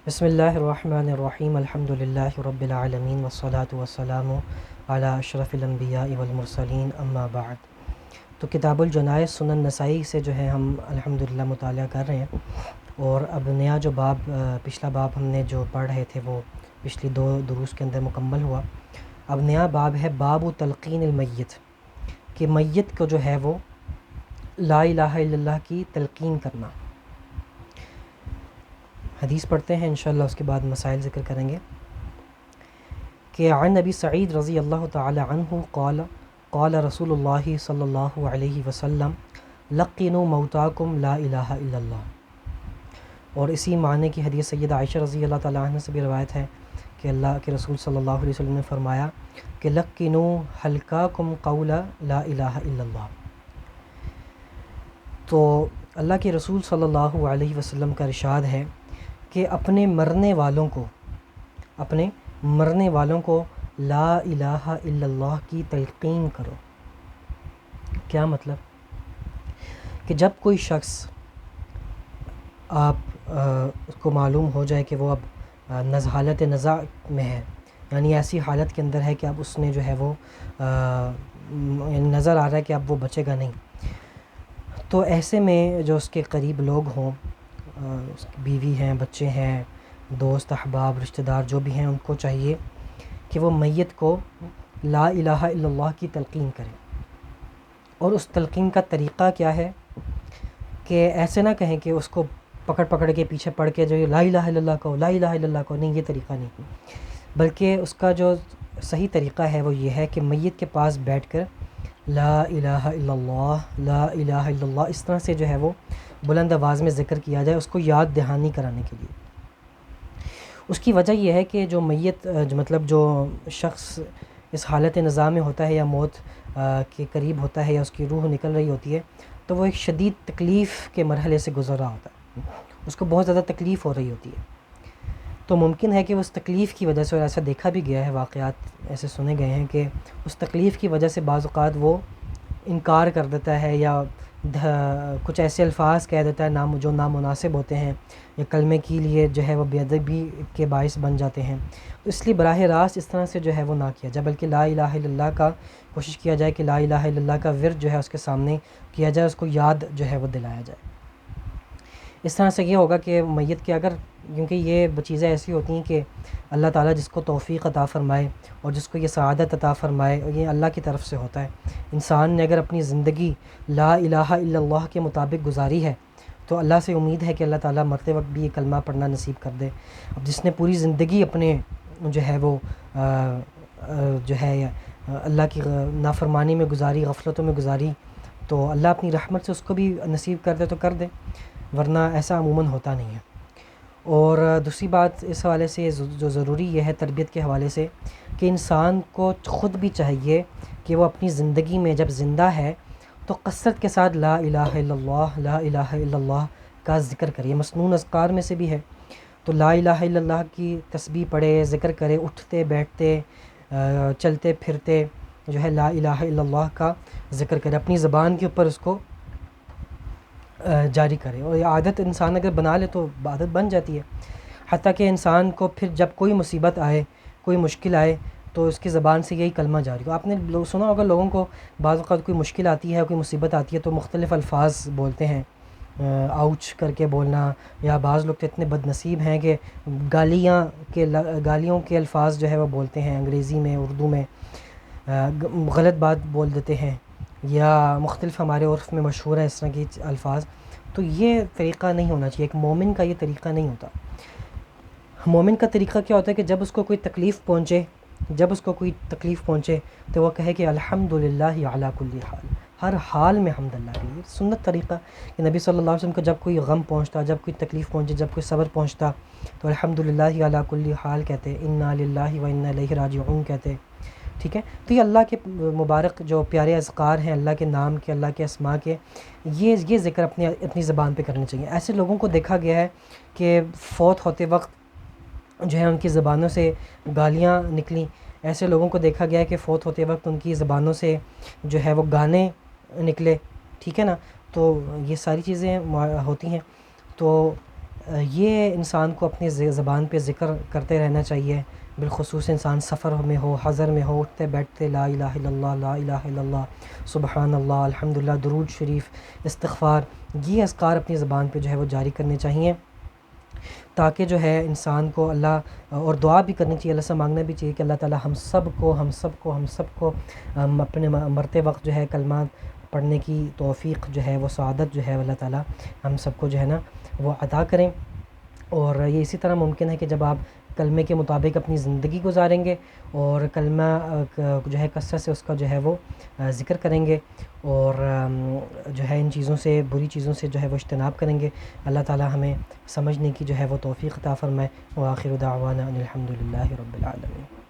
بسم اللہ الرحمن الرحیم الحمد للہ رب العالمین والصلاة والسلام علی اشرف الانبیاء والمرسلین اما بعد۔ تو کتاب الجنائز سنن نسائی سے جو ہے ہم الحمدللہ مطالعہ کر رہے ہیں، اور اب نیا جو باب پچھلا باب ہم نے جو پڑھ رہے تھے وہ پچھلی 2 دروس کے اندر مکمل ہوا۔ اب نیا باب ہے باب تلقین المیت، کہ میت کو جو ہے وہ لا الہ الا اللہ کی تلقین کرنا۔ حدیث پڑھتے ہیں انشاءاللہ، اس کے بعد مسائل ذکر کریں گے۔ کہ عن ابی سعید رضی اللہ تعالی عنہ قال قال رسول اللہ صلی اللہ علیہ وسلم لقنوا موتاکم لا الہ الا اللہ۔ اور اسی معنی کی حدیث سیدہ عائشہ رضی اللہ تعالی عنہ سے بھی روایت ہے کہ اللہ کے رسول صلی اللہ علیہ وسلم نے فرمایا کہ لقنوا حلقاکم قول لا الہ الا اللہ۔ تو اللہ کے رسول صلی اللہ علیہ وسلم کا ارشاد ہے کہ اپنے مرنے والوں کو لا الہ الا اللہ کی تلقین کرو۔ کیا مطلب؟ کہ جب کوئی شخص آپ اس کو معلوم ہو جائے کہ وہ اب حالت نزع میں ہے، یعنی ایسی حالت کے اندر ہے کہ اب اس نے جو ہے وہ نظر آ رہا ہے کہ اب وہ بچے گا نہیں، تو ایسے میں جو اس کے قریب لوگ ہوں، اس کی بیوی ہیں، بچے ہیں، دوست احباب رشتہ دار جو بھی ہیں، ان کو چاہیے کہ وہ میت کو لا الہ الا اللہ کی تلقین کریں۔ اور اس تلقین کا طریقہ کیا ہے کہ ایسے نہ کہیں کہ اس کو پکڑ کے پیچھے پڑھ کے جو لا الہ الا اللہ کو لا الہ الا اللہ کو، نہیں، یہ طریقہ نہیں، بلکہ اس کا جو صحیح طریقہ ہے وہ یہ ہے کہ میت کے پاس بیٹھ کر لا الہ الا اللہ لا الہ الا اللہ اس طرح سے جو ہے وہ بلند آواز میں ذکر کیا جائے، اس کو یاد دہانی کرانے کے لیے۔ اس کی وجہ یہ ہے کہ جو میت مطلب جو شخص اس حالت نزاع میں ہوتا ہے یا موت کے قریب ہوتا ہے یا اس کی روح نکل رہی ہوتی ہے، تو وہ ایک شدید تکلیف کے مرحلے سے گزر رہا ہوتا ہے، اس کو بہت زیادہ تکلیف ہو رہی ہوتی ہے۔ تو ممکن ہے کہ اس تکلیف کی وجہ سے، اور ایسا دیکھا بھی گیا ہے، واقعات ایسے سنے گئے ہیں کہ اس تکلیف کی وجہ سے بعض اوقات وہ انکار کر دیتا ہے یا کچھ ایسے الفاظ کہہ دیتا ہے جو نامناسب ہوتے ہیں، یا کلمے کے لیے جو ہے وہ بے ادبی کے باعث بن جاتے ہیں۔ تو اس لیے براہ راست اس طرح سے جو ہے وہ نہ کیا جائے، بلکہ لا الہ الا اللہ کا کوشش کیا جائے کہ لا الہ الا اللہ کا ورد جو ہے اس کے سامنے کیا جائے، اس کو یاد جو ہے وہ دلایا جائے۔ اس طرح سے یہ ہوگا کہ میت کے کیونکہ یہ چیزیں ایسی ہوتی ہیں کہ اللہ تعالیٰ جس کو توفیق عطا فرمائے اور جس کو یہ سعادت عطا فرمائے، یہ اللہ کی طرف سے ہوتا ہے۔ انسان نے اگر اپنی زندگی لا الہ الا اللہ کے مطابق گزاری ہے تو اللہ سے امید ہے کہ اللہ تعالیٰ مرتے وقت بھی یہ کلمہ پڑھنا نصیب کر دے۔ اب جس نے پوری زندگی اپنے جو ہے وہ جو ہے اللہ کی نافرمانی میں گزاری، غفلتوں میں گزاری، تو اللہ اپنی رحمت سے اس کو بھی نصیب کر دے تو کر دے، ورنہ ایسا عموماً ہوتا نہیں ہے۔ اور دوسری بات اس حوالے سے جو ضروری یہ ہے تربیت کے حوالے سے، کہ انسان کو خود بھی چاہیے کہ وہ اپنی زندگی میں جب زندہ ہے تو کثرت کے ساتھ لا الہ الا اللہ لا الہ الا اللہ کا ذکر کرے۔ یہ مسنون اذکار میں سے بھی ہے، تو لا الہ الا اللہ کی تسبیح پڑھے، ذکر کرے، اٹھتے بیٹھتے چلتے پھرتے جو ہے لا الہ الا اللہ کا ذکر کرے، اپنی زبان کے اوپر اس کو جاری کرے۔ اور یہ عادت انسان اگر بنا لے تو عادت بن جاتی ہے، حتیٰ کہ انسان کو پھر جب کوئی مصیبت آئے، کوئی مشکل آئے، تو اس کی زبان سے یہی کلمہ جاری ہو۔ آپ نے سنا ہوگا لوگوں کو بعض اوقات کوئی مشکل آتی ہے، کوئی مصیبت آتی ہے تو مختلف الفاظ بولتے ہیں، آؤچ کر کے بولنا، یا بعض لوگ تو اتنے بد نصیب ہیں کہ گالیوں کے الفاظ جو ہے وہ بولتے ہیں، انگریزی میں، اردو میں غلط بات بول دیتے ہیں، یا مختلف ہمارے عرف میں مشہور ہے اس طرح کی الفاظ۔ تو یہ طریقہ نہیں ہونا چاہیے، ایک مومن کا یہ طریقہ نہیں ہوتا۔ مومن کا طریقہ کیا ہوتا ہے کہ جب اس کو کوئی تکلیف پہنچے تو وہ کہے کہ الحمدللہ علی کل حال، ہر حال میں حمد اللہ کے لیے۔ سنت طریقہ کہ نبی صلی اللہ علیہ وسلم کو جب کوئی غم پہنچتا، جب کوئی تکلیف پہنچے، جب کوئی صبر پہنچتا تو الحمدللہ علی کل حال کہتے، انا للہ و انا الیہ راجعون کہتے، ٹھیک ہے۔ تو یہ اللہ کے مبارک جو پیارے اذکار ہیں، اللہ کے نام کے، اللہ کے اسماء کے، یہ ذکر اپنی زبان پہ کرنے چاہیے۔ ایسے لوگوں کو دیکھا گیا ہے کہ فوت ہوتے وقت جو ہے ان کی زبانوں سے گالیاں نکلیں، ایسے لوگوں کو دیکھا گیا ہے کہ فوت ہوتے وقت ان کی زبانوں سے جو ہے وہ گانے نکلے، ٹھیک ہے نا۔ تو یہ ساری چیزیں ہوتی ہیں۔ تو یہ انسان کو اپنی زبان پہ ذکر کرتے رہنا چاہیے، بالخصوص انسان سفر میں ہو، حضر میں ہو، اٹھتے بیٹھتے لا الہ الا اللہ، لا الہ الا اللہ، سبحان اللہ، الحمدللہ، درود شریف، استغفار، یہ اذکار اپنی زبان پہ جو ہے وہ جاری کرنے چاہیے، تاکہ جو ہے انسان کو اللہ، اور دعا بھی کرنی چاہیے، اللہ سے مانگنا بھی چاہیے کہ اللہ تعالیٰ ہم سب کو اپنے مرتے وقت جو ہے کلمات پڑھنے کی توفیق جو ہے وہ سعادت جو ہے اللہ تعالیٰ ہم سب کو جو ہے نا وہ عطا کریں۔ اور یہ اسی طرح ممکن ہے کہ جب آپ کلمے کے مطابق اپنی زندگی گزاریں گے اور کلمہ جو ہے کثرت سے اس کا جو ہے وہ ذکر کریں گے، اور جو ہے ان چیزوں سے، بری چیزوں سے جو ہے وہ اجتناب کریں گے، اللہ تعالیٰ ہمیں سمجھنے کی جو ہے وہ توفیق عطا فرمائے۔ وآخر دعوانا ان الحمد للہ رب العالمین۔